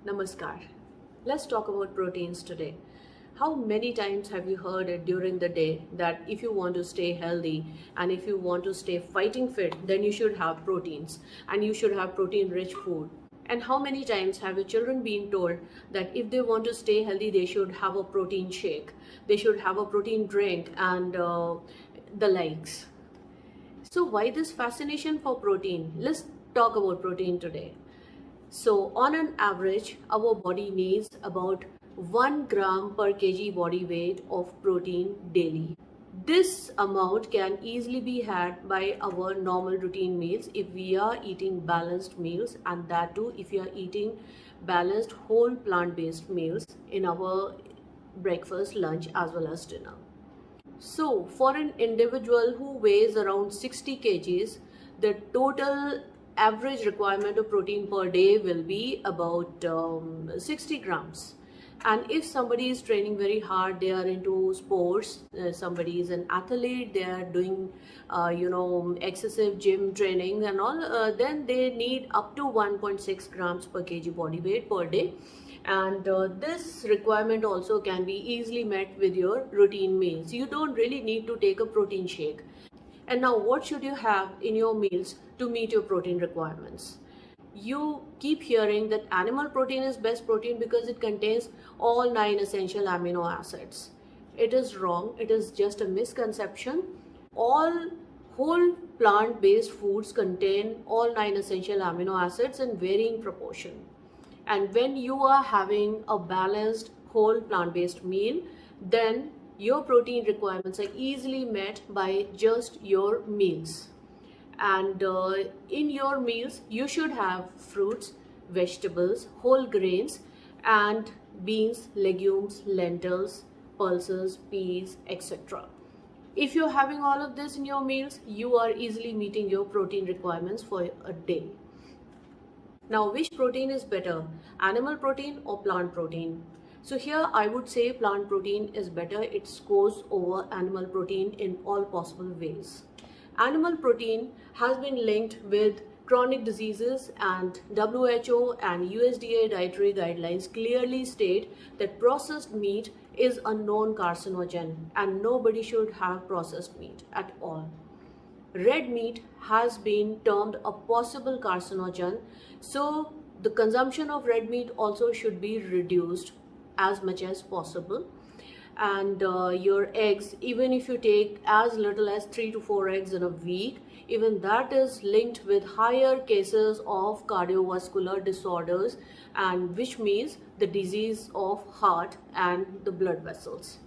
Namaskar. Let's talk about proteins today. How many times have you heard it during the day that if you want to stay healthy and if you want to stay fighting fit, then you should have proteins and you should have protein rich food? And how many times have your children been told that if they want to stay healthy, they should have a protein shake, they should have a protein drink, and the likes? So, why this fascination for protein? Let's talk about protein today. So on an average, our body needs about 1 gram per kg body weight of protein daily. This amount can easily be had by our normal routine meals if we are eating balanced meals, and that too if we are eating balanced whole plant-based meals in our breakfast, lunch as well as dinner. So for an individual who weighs around 60 kgs, the total average requirement of protein per day will be about 60 grams. And if somebody is training very hard, they are into sports, somebody is an athlete, they are doing excessive gym training and all, then they need up to 1.6 grams per kg body weight per day. And this requirement also can be easily met with your routine meals. You don't really need to take a protein shake. And now, what should you have in your meals to meet your protein requirements? You keep hearing that animal protein is best protein because it contains all 9 essential amino acids. It is wrong. It is just a misconception. All whole plant-based foods contain all 9 essential amino acids in varying proportion. And when you are having a balanced whole plant-based meal, then your protein requirements are easily met by just your meals. And in your meals, you should have fruits, vegetables, whole grains, and beans, legumes, lentils, pulses, peas, etc. If you're having all of this in your meals, you are easily meeting your protein requirements for a day. Now, which protein is better, animal protein or plant protein? So here I would say plant protein is better. It scores over animal protein in all possible ways. Animal protein has been linked with chronic diseases, and WHO and USDA dietary guidelines clearly state that processed meat is a known carcinogen and nobody should have processed meat at all. Red meat has been termed a possible carcinogen, so the consumption of red meat also should be reduced as much as possible. And your eggs, even if you take as little as 3 to 4 eggs in a week, even that is linked with higher cases of cardiovascular disorders, and which means the disease of heart and the blood vessels.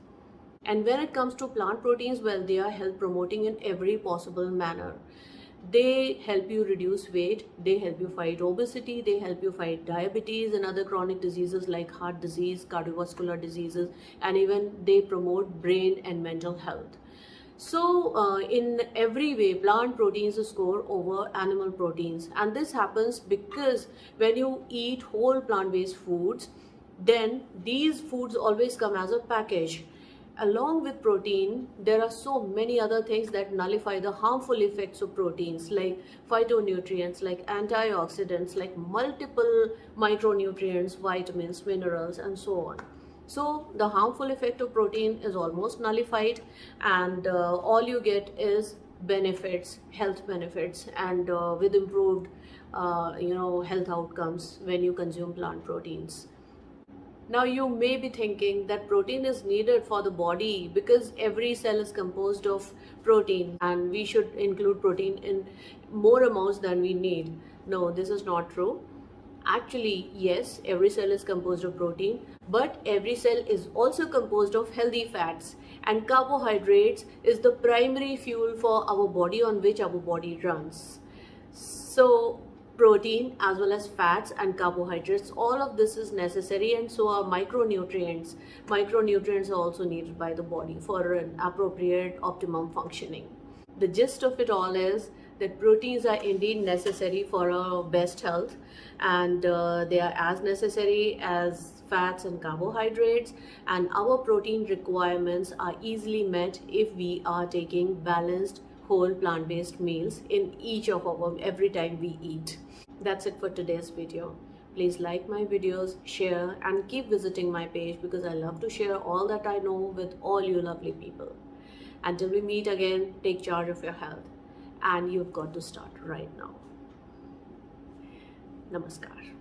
And when it comes to plant proteins, well, they are health promoting in every possible manner. They help you reduce weight, they help you fight obesity, they help you fight diabetes and other chronic diseases like heart disease, cardiovascular diseases, and even they promote brain and mental health. So in every way, plant proteins score over animal proteins, and this happens because when you eat whole plant-based foods, then these foods always come as a package. Along with protein, there are so many other things that nullify the harmful effects of proteins, like phytonutrients, like antioxidants, like multiple micronutrients, vitamins, minerals, and so on. So the harmful effect of protein is almost nullified, and all you get is benefits, health benefits, and with improved health outcomes when you consume plant proteins. Now you may be thinking that protein is needed for the body because every cell is composed of protein and we should include protein in more amounts than we need. No, this is not true. Actually, yes, every cell is composed of protein, but every cell is also composed of healthy fats, and carbohydrates is the primary fuel for our body on which our body runs. So protein as well as fats and carbohydrates, all of this is necessary, and so are micronutrients. Micronutrients are also needed by the body for an appropriate optimum functioning. The gist of it all is that proteins are indeed necessary for our best health, and they are as necessary as fats and carbohydrates, and our protein requirements are easily met if we are taking balanced whole plant-based meals in each of our every time we eat. That's it for today's video. Please like my videos, share, and keep visiting my page because I love to share all that I know with all you lovely people. Until we meet again, take charge of your health. And you've got to start right now. Namaskar.